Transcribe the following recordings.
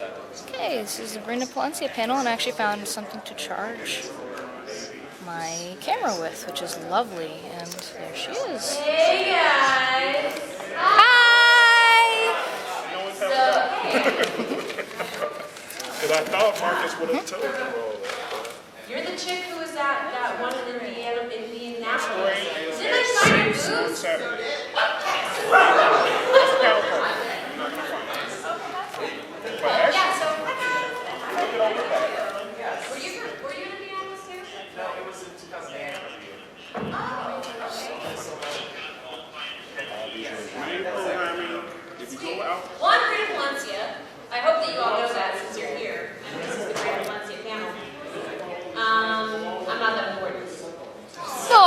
Okay, this is the Brina Palencia panel, and I actually found something to charge my camera with, which is lovely, and there she is. Hey guys! Hi! Because I thought Marcus would have told you all that. You're the chick who was at that one in Indianapolis. Didn't I sign your On boobs? Saturday. Yeah, so were you in Indianapolis too? No, it was in 2008. If you go out, Well, I'm Brina Palencia. I hope that you all know that since you're here. And this is the Brina Palencia panel. I'm not that important. No!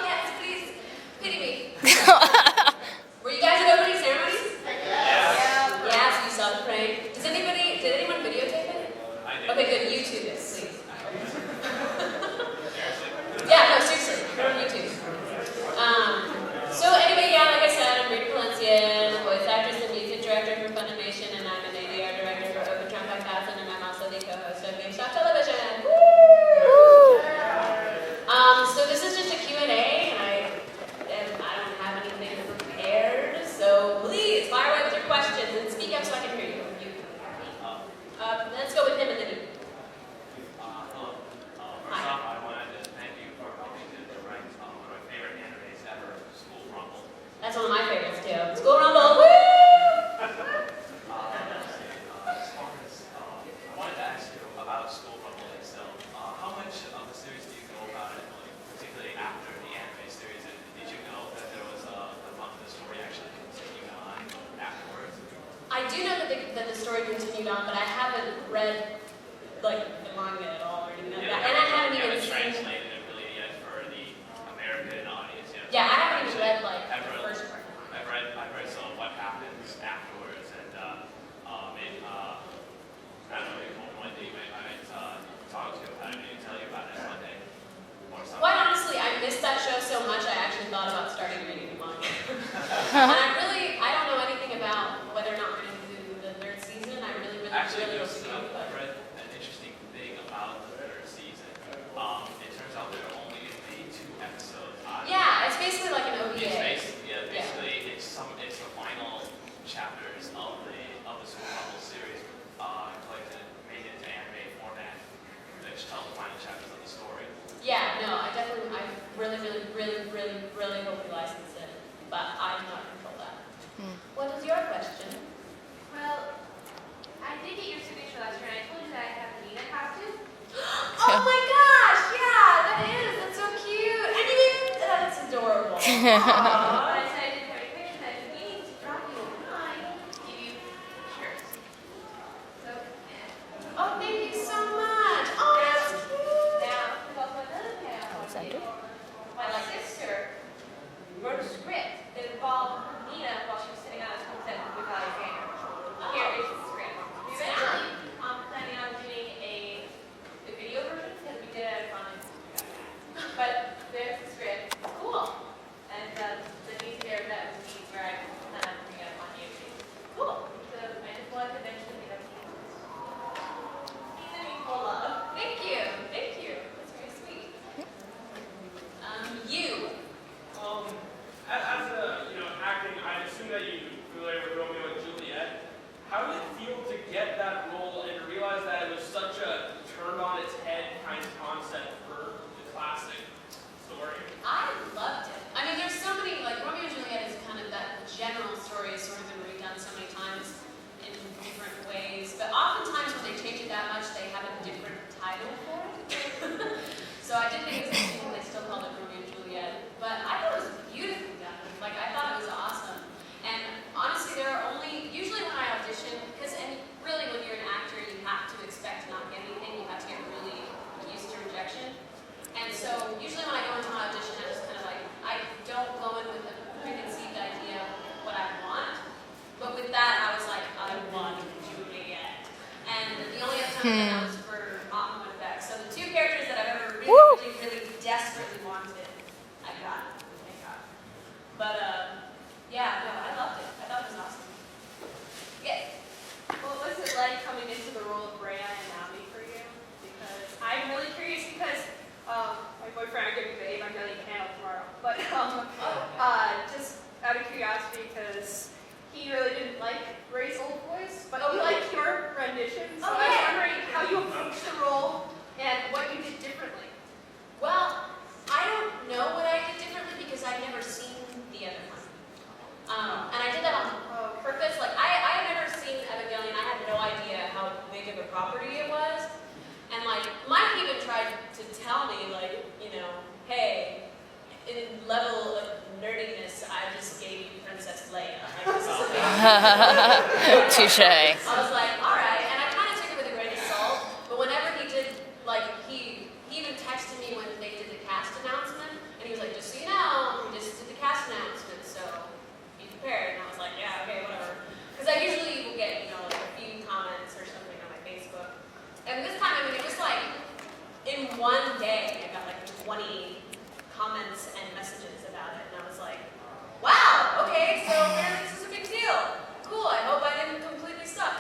Yes, please. Pity me. Were you guys at opening ceremonies? Yeah, so you saw the parade. Did anyone videotape it? I did. Okay, good. YouTube it, please. Yeah, no, seriously. Put it on YouTube. So anyway, yeah, like I said, I'm Brina Palencia, voice actress and music director for Funimation, and I'm an ADR director for Open Trump 5000, and I'm also the co-host of GameStop Television. Woo! So this is just a Q&A, and I don't have anything prepared, so please fire away with your questions and speak up so I can hear you. Let's go with him and then you. Hello. First off, I wanted to thank you for helping to direct one of my favorite animes ever, School Rumble. That's one of my favorites too. School Rumble, woo! As far as, I wanted to ask you about School Rumble itself. How much of the series do you know about it, like, particularly after the anime series? And did you know that there was the story actually continued on afterwards? I do know that the story continued on, but I haven't read like the manga at all or anything like that. And I haven't even seen. Translated it really yet for the American audience yet. Yeah, I haven't even read like I've the read- first part. I've read some of what happens afterwards, and I don't know, maybe one day I might talk to you about it, maybe tell you about it one day, or something. Quite honestly, I missed that show so much I actually thought about starting reading the manga. And I don't know anything about whether or not we're going to do the third season. I really Actually, hope there's we do. I read an interesting thing about the third season. It turns out there are only going to be 2 episodes. Yeah, it's basically like an OVA. Basically it's the final chapters of the School Rumble series, collected and made into anime format, which tell the final chapters of the story. Yeah, no, I really hope we license it, but I do not control that. What is your question? Well, I did get your signature last year, and I told you that I have the Nina costume. Oh my gosh, yeah, that's so cute. And you even, that's adorable. But Aww. I said I didn't have any pictures, and I said, we need to drop you a line, give you shirts. So, yeah. Oh, thank you so much. Oh, that's cute. Now, there's also another panel. Alexander? My sister wrote a script that involved Nina while she was sitting on a school set with Alexander. Here is the script. Eventually, I'm planning on doing a video version because we did it on it. But there's the script. Cool. And the music there, that was me where I plan on putting it up on YouTube. Cool. So I just wanted to mention that season equal love. Thank you. Thank you. That's very sweet. You. As acting, I assume that you're familiar with Romeo and Juliet. How did it feel to get that role and realize that it was such a turned on its head kind of concept for the classic story? I loved it. I mean, there's so many, like, Romeo and Juliet is kind of that general story has sort of been redone so many times in different ways. But oftentimes when they change it that much, they have a different title for it. So I did think it was interesting when they still called it Romeo and Juliet. But I thought it was beautifully done. Like, I thought it was awesome. And honestly, there are only, usually when I audition, and really when you're an actor, you have to expect to not get anything. You have to get really used to rejection. And so usually when I go into an audition, I just kind of like, I don't go in with a preconceived idea of what I want. But with that, I was like, I want Juliet. And the only other time that was for optimum effects. So the 2 characters that I've ever really desperately wanted, I got. Thank God. But yeah, no, I loved it. I thought it was awesome. Yeah. Touche. I was like, all right, and I kind of took it with a grain of salt. But whenever he did, like, he even texted me when they did the cast announcement, and he was like, just so you know, we just did the cast announcement, so be prepared. And I was like, yeah, okay, whatever. Because I usually will get, like a few comments or something on my Facebook. And this time, I mean, it was like, in one day, I got like 20 comments and messages about it, and I was like, wow, okay, so apparently this is a big deal. Cool, I hope I didn't completely suck.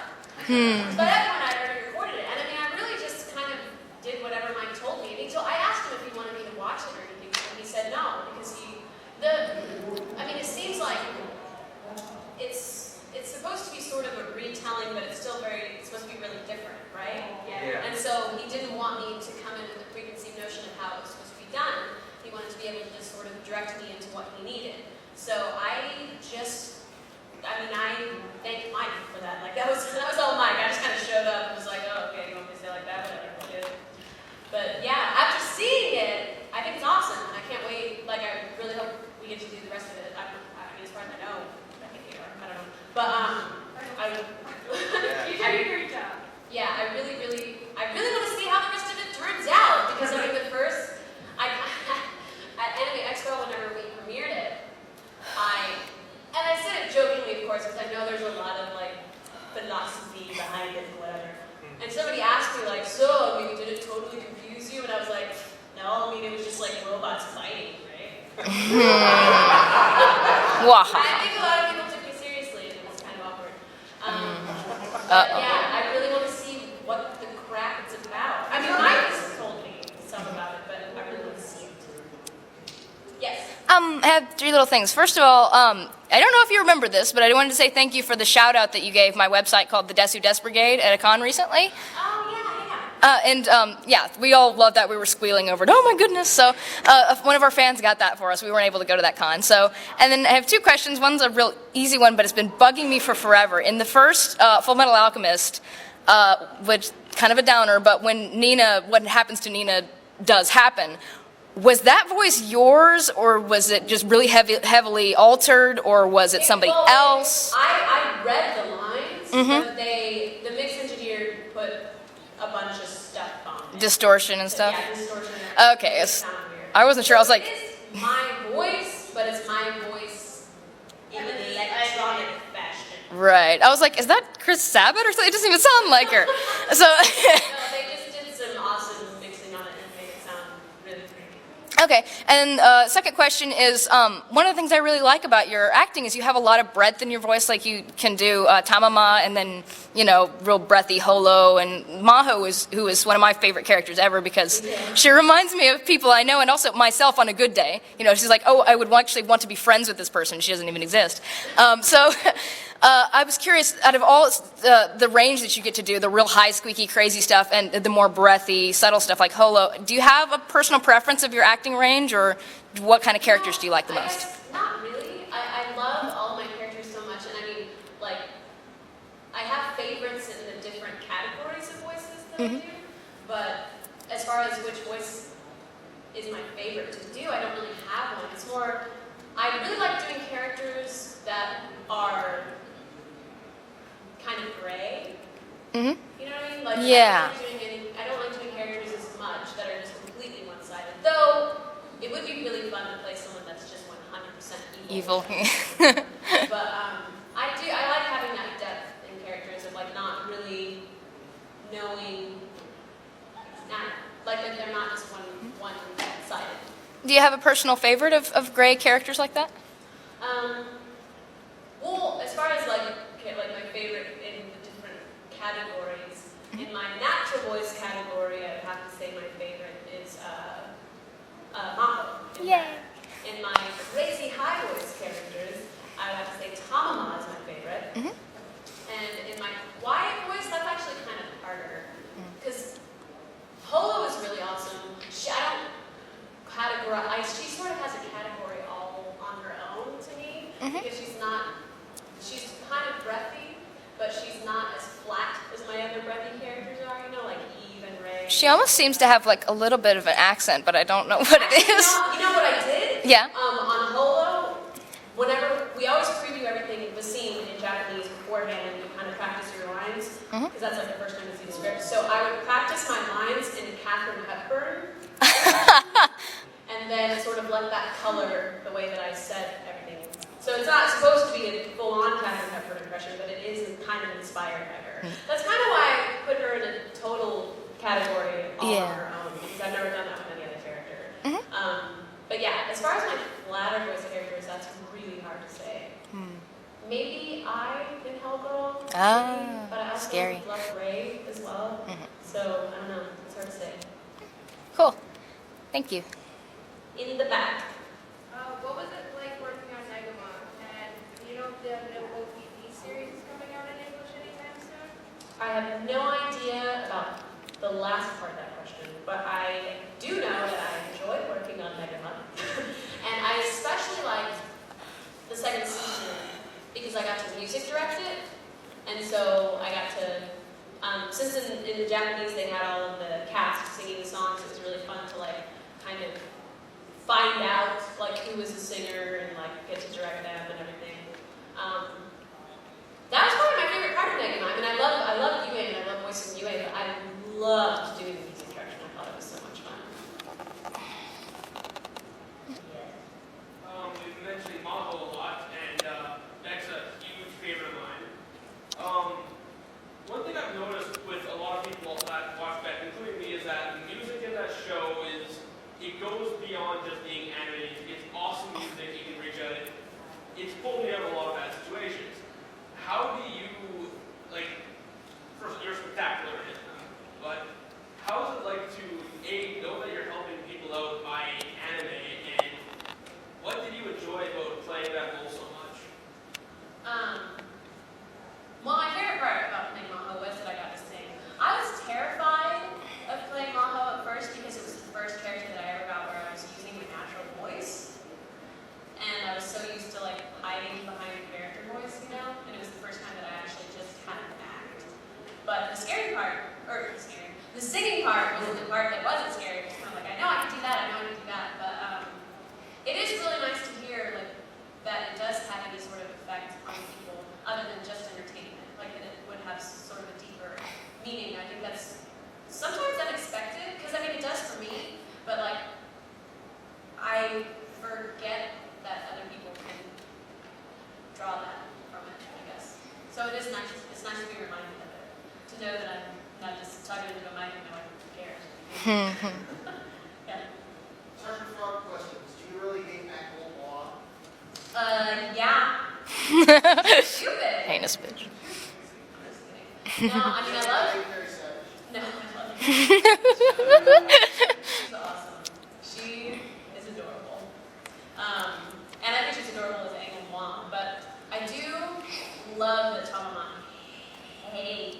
By that point, I'd already recorded it, and I mean, I really just kind of did whatever Mike told me. And I asked him if he wanted me to watch it or anything, and he said no, because I mean, it seems like it's supposed to be sort of a retelling, but it's still it's supposed to be really different, right? Yeah. And so he didn't want me to come in with a preconceived notion of how it was supposed to be done. He wanted to be able to just sort of direct me into what he needed. So I thank Mike for that. Like that was all Mike. I just kind of showed up and was like, oh, okay, you want me to say it like that? Whatever, I'll do it. But yeah, after seeing it, I think it's awesome, and I can't wait. Like I really hope we get to do the rest of it. I mean, as far as I know, I think you are. I don't know, but You did a great job. yeah, I really want to see how the rest of it turns out, because I mean, at Anime Expo, whenever we premiered it, and I said it jokingly, of course, because I know there's a lot of like philosophy behind it and whatever. And somebody asked me like, so, I mean, did it totally confuse you? And I was like, no, I mean, it was just like robots fighting, right? I think a lot of people took me seriously, and it was kind of awkward. But yeah, I really want to see what the crap it's about. I mean, Mike has told me some about it, but I really want to see it. Yes. I have three little things. First of all, I don't know if you remember this, but I wanted to say thank you for the shout out that you gave my website called the Desu Des Brigade at a con recently. Oh, yeah. Yeah, we all loved that. We were squealing over it. Oh my goodness. So one of our fans got that for us. We weren't able to go to that con. And then I have two questions. One's a real easy one, but it's been bugging me for forever. In the first Full Metal Alchemist, which kind of a downer, but when what happens to Nina does happen, was that voice yours, or was it just really heavily altered, or was it somebody else? I read the lines, but the mix engineer put a bunch of stuff on it. Distortion and stuff? Yeah, distortion. Okay, It sounded weird. I wasn't sure. I was like, It's my voice, but it's my voice in an electronic fashion. right. I was like, is that Chris Sabat or something? It doesn't even sound like her. So, No, they just did some awesome mixing on it and made it sound really creepy. okay. And second question is, one of the things I really like about your acting is you have a lot of breadth in your voice. Like you can do Tamama, and then real breathy Holo, and Maho who is one of my favorite characters ever, because she reminds me of people I know, and also myself on a good day. She's like, oh, I would actually want to be friends with this person. She doesn't even exist. I was curious, out of all the range that you get to do, the real high, squeaky, crazy stuff, and the more breathy, subtle stuff like Holo, do you have a personal preference of your acting range, or what kind of characters do you like the I most? guess not really. I love all my characters so much, and I mean, like, I have favorites in the different categories of voices that I do, but as far as which voice is my favorite to do, I don't really have one. It's more, I really like doing characters that are kind of gray. Mm-hmm. You know what I mean? Like, Yeah. I don't like doing characters as much that are just completely one-sided. Though, it would be really fun to play someone that's just 100% evil. But I like having that depth in characters of like not really knowing, like that they're not just one-sided. Do you have a personal favorite of gray characters like that? Well, as far as like my favorite in the different categories, in my natural voice category, I would have to say my favorite is Maho. Yay. In my crazy high voice characters, I would have to say Tamama is my favorite. And in my quiet voice, that's actually kind of harder. Because Holo is really awesome. I don't categorize, she sort of has a category all on her own to me. Because she's kind of breathy, but she's not as flat as my other breathy characters are, like Eve and Ray. She almost seems to have like a little bit of an accent, but I don't know what it is. You know what I did? Yeah. On Holo, whenever we always preview everything, the scene in Japanese because that's like the first time I see the script. So I would practice my lines in Katharine Hepburn, and then sort of let that color the way that I said everything. So it's not supposed to be a full-on Katharine Hepburn impression, but it is kind of inspired by her. That's kind of why I put her in a total category all on her own, because I've never done that with any other character. But yeah, as far as my flatter voice characters, that's really hard to say. Maybe I in Hellgirl, but I also scary. love Ray as well. So I don't know, it's hard to say. Cool. Thank you. In the back. What was it like working on Megamon? And do you know if the new OTT series is coming out in English anytime soon? I have no idea about the last part of that question, but I do know that I enjoy working on Megamon. And I especially liked the second season because I got to music direct it. And so I got to, since in the Japanese they had all of the cast singing the songs, it was really fun to like kind of find out like who was the singer and like get to direct them and everything. That was probably my favorite part of Megamon. I mean, I love UA and I love voicing UA, but I loved doing the music direction. I thought it was so much fun. We've mentioned Maho a lot, and that's a huge favorite of mine. One thing I've noticed with a lot of people that watch that, including me, is that the music in that show it goes beyond just being animated. It's awesome music, you can reach out. It's pulled me out of a lot of bad situations. How do you, like, first, you're spectacular in it, but how is it like to, A, know that you're helping people out by anime, and what did you enjoy about playing that role so much? Well, my favorite part about playing Maho was that I got to sing. I was terrified of playing Maho at first because it was the first character that I ever got where I was using my natural voice. And I was so used to like hiding behind character voice, you know? And it was the first time that I actually just had to act. But the scary part, the singing part was the part that wasn't scary. It was kind of like, I know I can do that, I know I can do that. But it is really nice to hear like that it does have any sort of effect on people other than just entertainment. Like that it would have sort of a deeper meaning. I think that's sometimes unexpected, because I mean it does for me, but like I forget that other people can draw that from it, I guess. So it is nice. It's nice to be reminded of it, to know that I'm not just talking into a mic and no one cares. Yeah. Time for follow-up questions. Do you really hate Michael Law? Yeah. Stupid. Heinous bitch. I'm just kidding. No, I mean I love. Very savage. No, I love her. She's awesome. She is adorable. And I think she's adorable as England Wong, but I do love that Tamamon hates